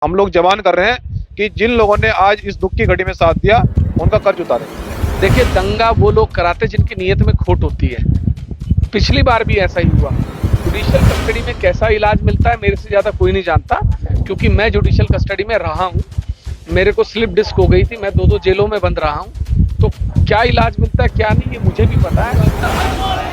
हम लोग जवान कर रहे हैं कि जिन लोगों ने आज इस दुख की घड़ी में साथ दिया उनका कर्ज उतारे। देखिए, दंगा वो लोग कराते जिनकी नीयत में खोट होती है। पिछली बार भी ऐसा ही हुआ। जुडिशियल कस्टडी में कैसा इलाज मिलता है मेरे से ज़्यादा कोई नहीं जानता, क्योंकि मैं जुडिशियल कस्टडी में रहा हूँ। मेरे को स्लिप डिस्क हो गई थी, मैं 2-2 जेलों में बंद रहा हूँ। तो क्या इलाज मिलता है क्या नहीं, ये मुझे भी पता है।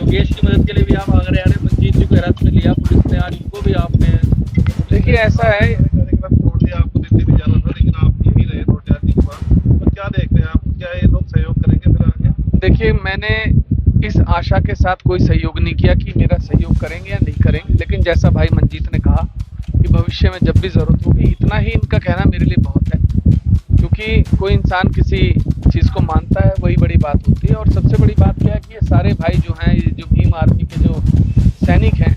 योगेश की मदद के लिए भी आप आगे आ रहे हैं। मंजीत जी को हिरासत में लिया पुलिस ने, आज उनको भी आपने देखिए, ऐसा है, छोड़ दिया, आपको दिल्ली भी जाना था लेकिन आप यहीं रहे 2-4 दिन बाद। तो क्या देखते हैं आप, क्या ये लोग सहयोग करेंगे फिर आगे? देखिए, मैंने इस आशा के साथ कोई सहयोग नहीं किया कि मेरा सहयोग करेंगे या नहीं करेंगे, लेकिन जैसा भाई मंजीत ने कहा कि भविष्य में जब भी ज़रूरत होगी, इतना ही इनका कहना मेरे लिए बहुत है। क्योंकि कोई इंसान किसी चीज़ को मानता है, वही बड़ी बात होती है। और सबसे बड़ी बात क्या है कि ये सारे भाई जो हैं, ये जो भीम आर्मी के जो सैनिक हैं,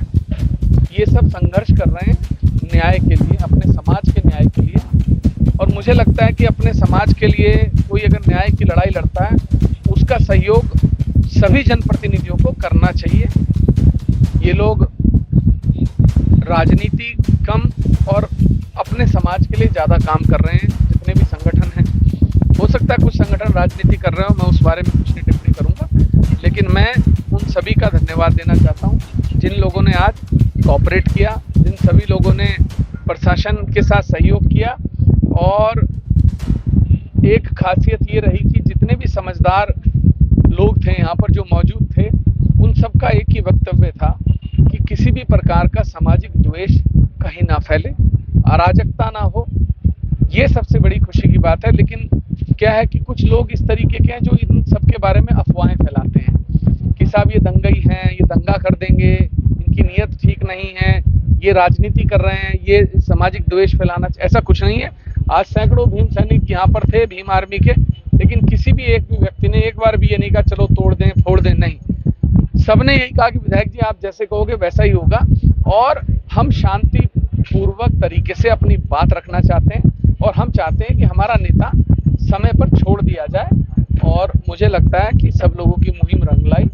ये सब संघर्ष कर रहे हैं न्याय के लिए, अपने समाज के न्याय के लिए। और मुझे लगता है कि अपने समाज के लिए कोई अगर न्याय की लड़ाई लड़ता है, उसका सहयोग सभी जनप्रतिनिधियों को करना चाहिए। ये लोग राजनीति कम और अपने समाज के लिए ज़्यादा काम कर रहे हैं, जितने भी संगठन हैं। हो सकता है कुछ संगठन राजनीति कर रहे हो, मैं उस बारे में कुछ नहीं टिप्पणी करूंगा, लेकिन मैं उन सभी का धन्यवाद देना चाहता हूं जिन लोगों ने आज कोऑपरेट किया, जिन सभी लोगों ने प्रशासन के साथ सहयोग किया। और एक खासियत ये रही कि जितने भी समझदार लोग थे यहाँ पर जो मौजूद थे, उन सब का एक ही वक्तव्य था कि किसी भी प्रकार का सामाजिक द्वेष कहीं ना फैले, अराजकता ना हो। ये सबसे बड़ी खुशी की बात है। लेकिन क्या है कि कुछ लोग इस तरीके के हैं जो इन सब के बारे में अफवाहें फैलाते हैं कि साहब ये दंगई हैं, ये दंगा कर देंगे, इनकी नीयत ठीक नहीं है, ये राजनीति कर रहे हैं, ये सामाजिक द्वेष फैलाना। ऐसा कुछ नहीं है। आज सैकड़ों भीम सैनिक यहाँ पर थे, भीम आर्मी के, लेकिन किसी भी एक भी व्यक्ति ने एक बार भी ये नहीं कहा चलो तोड़ दें फोड़ दें, नहीं। सबने यही कहा कि विधायक जी आप जैसे कहोगे वैसा ही होगा, और हम शांति पूर्वक तरीके से अपनी बात रखना चाहते हैं। और हम चाहते हैं कि हमारा नेता समय पर छोड़ दिया जाए। और मुझे लगता है कि सब लोगों की मुहिम रंग लाई,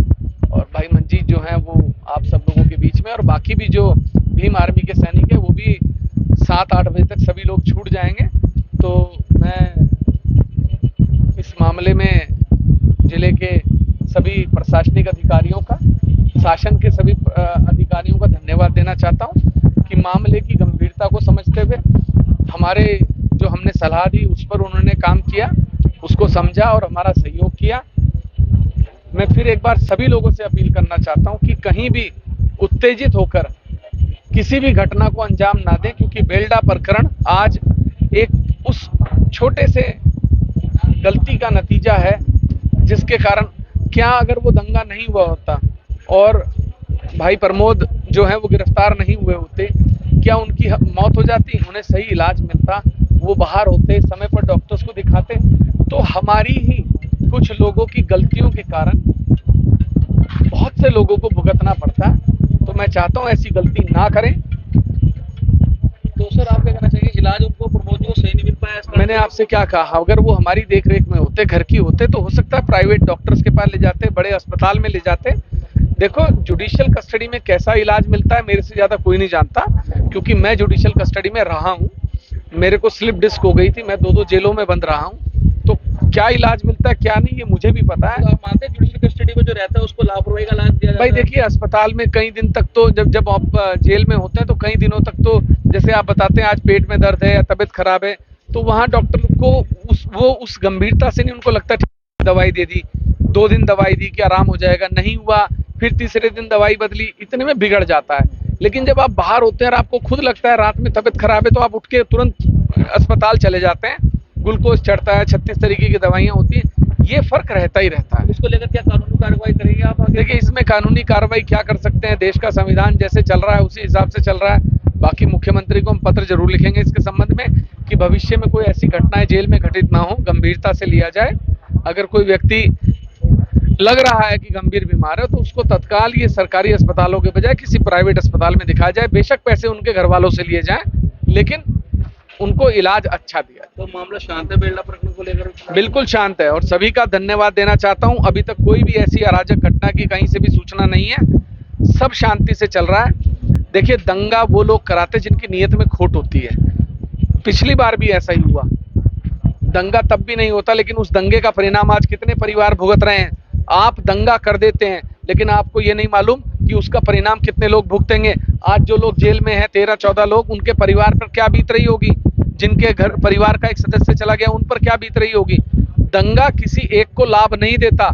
और भाई मंजीत जो हैं वो आप सब लोगों के बीच में, और बाकी भी जो भीम आर्मी के सैनिक हैं वो भी 7-8 बजे तक सभी लोग छूट जाएंगे। तो मैं इस मामले में जिले के सभी प्रशासनिक अधिकारियों का, शासन के सभी अधिकारियों का धन्यवाद देना चाहता हूं कि मामले की गंभीरता को समझते हुए हमारे जो हमने सलाह दी उस पर उन्होंने काम किया, उसको समझा और हमारा सहयोग किया। मैं फिर एक बार सभी लोगों से अपील करना चाहता हूं कि कहीं भी उत्तेजित होकर किसी भी घटना को अंजाम ना दें, क्योंकि बेलडा प्रकरण आज एक उस छोटे से गलती का नतीजा है जिसके कारण, क्या अगर वो दंगा नहीं हुआ होता और भाई प्रमोद जो है वो गिरफ्तार नहीं हुए होते, क्या उनकी मौत हो जाती, उन्हें सही इलाज मिलता, वो बाहर होते, समय पर डॉक्टर्स को दिखाते। तो हमारी ही कुछ लोगों की गलतियों के कारण बहुत से लोगों को भुगतना पड़ता है। तो मैं चाहता हूँ ऐसी गलती ना करें। तो सर आप क्या कहना चाहिए, इलाज उनको प्रमोद को सही नहीं मिल पाया? मैंने आपसे क्या कहा, अगर वो हमारी देखरेख में होते, घर की होते, तो हो सकता है प्राइवेट डॉक्टर्स के पास ले जाते, बड़े अस्पताल में ले जाते। देखो, जुडिशियल कस्टडी में कैसा इलाज मिलता है मेरे से ज़्यादा कोई नहीं जानता, क्योंकि मैं जुडिशियल कस्टडी में रहा हूँ। मेरे को स्लिप डिस्क हो गई थी, मैं 2-2 जेलों में बंद रहा हूँ। तो क्या इलाज मिलता है क्या नहीं, ये मुझे भी पता है। तो आप मानते हैं जुडिशियल कस्टडी में जो रहता है उसको लापरवाही का इलाज दिया जाता भाई है? देखिए, अस्पताल में कई दिन तक तो जब आप जेल में होते हैं तो कई दिनों तक तो, जैसे आप बताते हैं आज पेट में दर्द है या तबीयत खराब है, तो वहाँ डॉक्टर को उस गंभीरता से नहीं, उनको लगता है दवाई दे दी, 2 दिन दवाई दी कि आराम हो जाएगा, नहीं हुआ, फिर तीसरे दिन दवाई बदली, इतने में बिगड़ जाता है। लेकिन जब आप बाहर होते हैं और आपको खुद लगता है रात में तबीयत खराब है, तो आप उठ के तुरंत अस्पताल चले जाते हैं, ग्लूकोज चढ़ता है, 36 तरीके की दवाइयाँ होती हैं। ये फर्क रहता ही रहता है। इसको लेकर क्या कानूनी कार्रवाई करेंगे आप आगे? देखिए, इसमें कानूनी कार्रवाई क्या कर सकते हैं, देश का संविधान जैसे चल रहा है उसी हिसाब से चल रहा है। बाकी मुख्यमंत्री को हम पत्र जरूर लिखेंगे इसके संबंध में कि भविष्य में कोई ऐसी घटनाएं जेल में घटित ना हो, गंभीरता से लिया जाए। अगर कोई व्यक्ति लग रहा है कि गंभीर बीमार है तो उसको तत्काल ये सरकारी अस्पतालों के बजाय किसी प्राइवेट अस्पताल में दिखाया जाए। बेशक पैसे उनके घर वालों से लिए जाएं, लेकिन उनको इलाज अच्छा दिया जाए। तो मामला शांत है बेलडा प्रकरण को लेकर? बिल्कुल शांत है और सभी का धन्यवाद देना चाहता हूं। अभी तक कोई भी ऐसी अराजक घटना की कहीं से भी सूचना नहीं है, सब शांति से चल रहा है। देखिए, दंगा वो लोग कराते जिनकी नीयत में खोट होती है। पिछली बार भी ऐसा ही हुआ, दंगा तब भी नहीं होता, लेकिन उस दंगे का परिणाम आज कितने परिवार भुगत रहे हैं। आप दंगा कर देते हैं, लेकिन आपको ये नहीं मालूम कि उसका परिणाम कितने लोग भुगतेंगे। आज जो लोग जेल में हैं, 13-14 लोग, उनके परिवार पर क्या बीत रही होगी। जिनके घर परिवार का एक सदस्य चला गया, उन पर क्या बीत रही होगी। दंगा किसी एक को लाभ नहीं देता,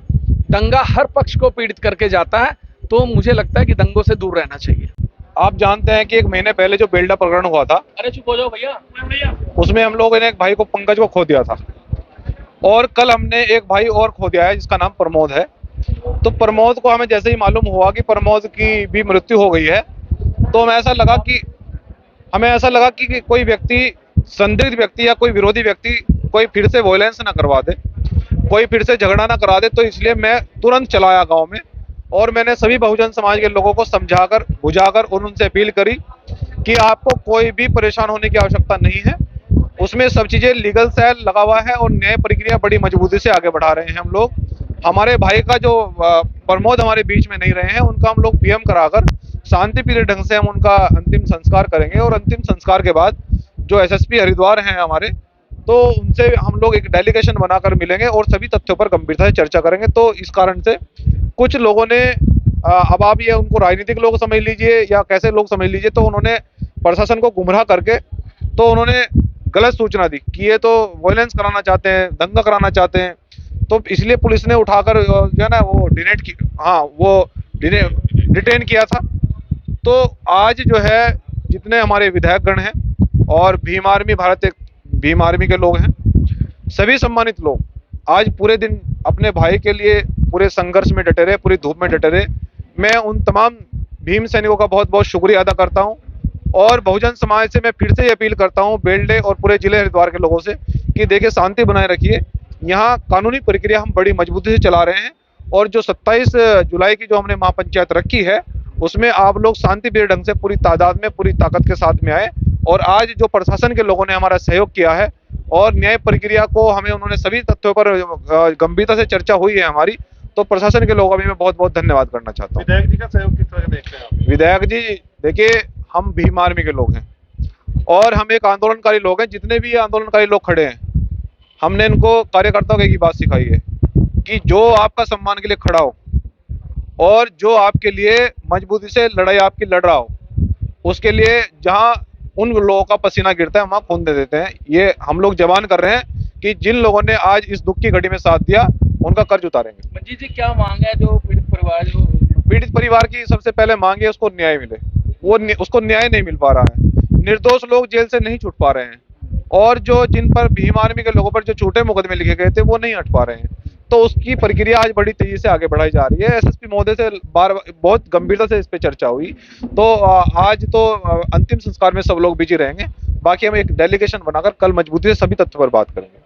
दंगा हर पक्ष को पीड़ित करके जाता है। तो मुझे लगता है कि दंगों से दूर रहना चाहिए। आप जानते हैं कि 1 महीने पहले जो बेलडा प्रकरण हुआ था, अरे चुप हो जाओ भैया। उसमें हम लोगों ने एक भाई को, पंकज को खो दिया था, और कल हमने एक भाई और खो दिया है जिसका नाम प्रमोद है। तो प्रमोद को हमें जैसे ही मालूम हुआ कि प्रमोद की भी मृत्यु हो गई है, तो हमें ऐसा लगा कि कोई व्यक्ति, संदिग्ध व्यक्ति या कोई विरोधी व्यक्ति कोई फिर से वॉयलेंस ना करवा दे, कोई फिर से झगड़ा ना करा दे। तो इसलिए मैं तुरंत चला आया गाँव में, और मैंने सभी बहुजन समाज के लोगों को समझाकर बुझाकर और उनसे अपील करी कि आपको कोई भी परेशान होने की आवश्यकता नहीं है। उसमें सब चीज़ें लीगल सेल लगा हुआ है और न्याय प्रक्रिया बड़ी मजबूती से आगे बढ़ा रहे हैं हम लोग। हमारे भाई का जो प्रमोद हमारे बीच में नहीं रहे हैं, उनका हम लोग पीएम कराकर शांतिप्रिय ढंग से हम उनका अंतिम संस्कार करेंगे। और अंतिम संस्कार के बाद जो एसएसपी हरिद्वार हैं हमारे, तो उनसे हम लोग एक डेलीगेशन बनाकर मिलेंगे और सभी तथ्यों पर गंभीरता से चर्चा करेंगे। तो इस कारण से कुछ लोगों ने, अब आप ये उनको राजनीतिक लोग समझ लीजिए या कैसे लोग समझ लीजिए, तो उन्होंने प्रशासन को गुमराह करके तो उन्होंने गलत सूचना दी कि ये तो वायलेंस कराना चाहते हैं, दंगा कराना चाहते हैं। तो इसलिए पुलिस ने उठाकर जो है ना वो डिटेन किया था। तो आज जो है जितने हमारे विधायकगण हैं और भीम आर्मी, भारत एक भीम आर्मी के लोग हैं, सभी सम्मानित लोग आज पूरे दिन अपने भाई के लिए पूरे संघर्ष में डटे रहे, पूरी धूप में डटे रहे। मैं उन तमाम भीम सैनिकों का बहुत बहुत शुक्रिया अदा करता हूं। और बहुजन समाज से मैं फिर से अपील करता हूं, बेलडे और पूरे जिले हरिद्वार के लोगों से, कि देखिए शांति बनाए रखिए। यहाँ कानूनी प्रक्रिया हम बड़ी मजबूती से चला रहे हैं, और जो 27 जुलाई की जो हमने महापंचायत रखी है, उसमें आप लोग शांतिप्रिय ढंग से पूरी तादाद में, पूरी ताकत के साथ में आए। और आज जो प्रशासन के लोगों ने हमारा सहयोग किया है और न्याय प्रक्रिया को हमें, उन्होंने सभी तथ्यों पर गंभीरता से चर्चा हुई है हमारी, तो प्रशासन के लोगों का भी मैं बहुत बहुत धन्यवाद करना चाहता हूँ। विधायक जी का सहयोग किस तरह देखते हैं आप? विधायक जी देखिए, हम भीम आर्मी के लोग हैं और हम एक आंदोलनकारी लोग हैं। जितने भी आंदोलनकारी लोग खड़े हैं, हमने इनको कार्यकर्ताओं को एक ही बात सिखाई है कि जो आपका सम्मान के लिए खड़ा हो और जो आपके लिए मजबूती से लड़ाई आपकी लड़ रहा हो, उसके लिए जहां उन लोगों का पसीना गिरता है वहां खून दे देते हैं। ये हम लोग जवान कर रहे हैं कि जिन लोगों ने आज इस दुख की घड़ी में साथ दिया, उनका कर्ज उतारेंगे। मंजीत जी, क्या मांग है जो पीड़ित परिवार की सबसे पहले मांग है उसको न्याय मिले। उसको न्याय नहीं मिल पा रहा है। निर्दोष लोग जेल से नहीं छूट पा रहे हैं, और जो जिन पर भीम आर्मी के लोगों पर जो झूठे मुकदमे लिखे गए थे वो नहीं हट पा रहे हैं। तो उसकी प्रक्रिया आज बड़ी तेजी से आगे बढ़ाई जा रही है। एसएसपी महोदय से बहुत गंभीरता से इस पे चर्चा हुई। तो आज तो अंतिम संस्कार में सब लोग बिजी रहेंगे। बाकी हम एक डेलीगेशन बनाकर कल मजबूती से सभी तथ्यों पर बात करेंगे।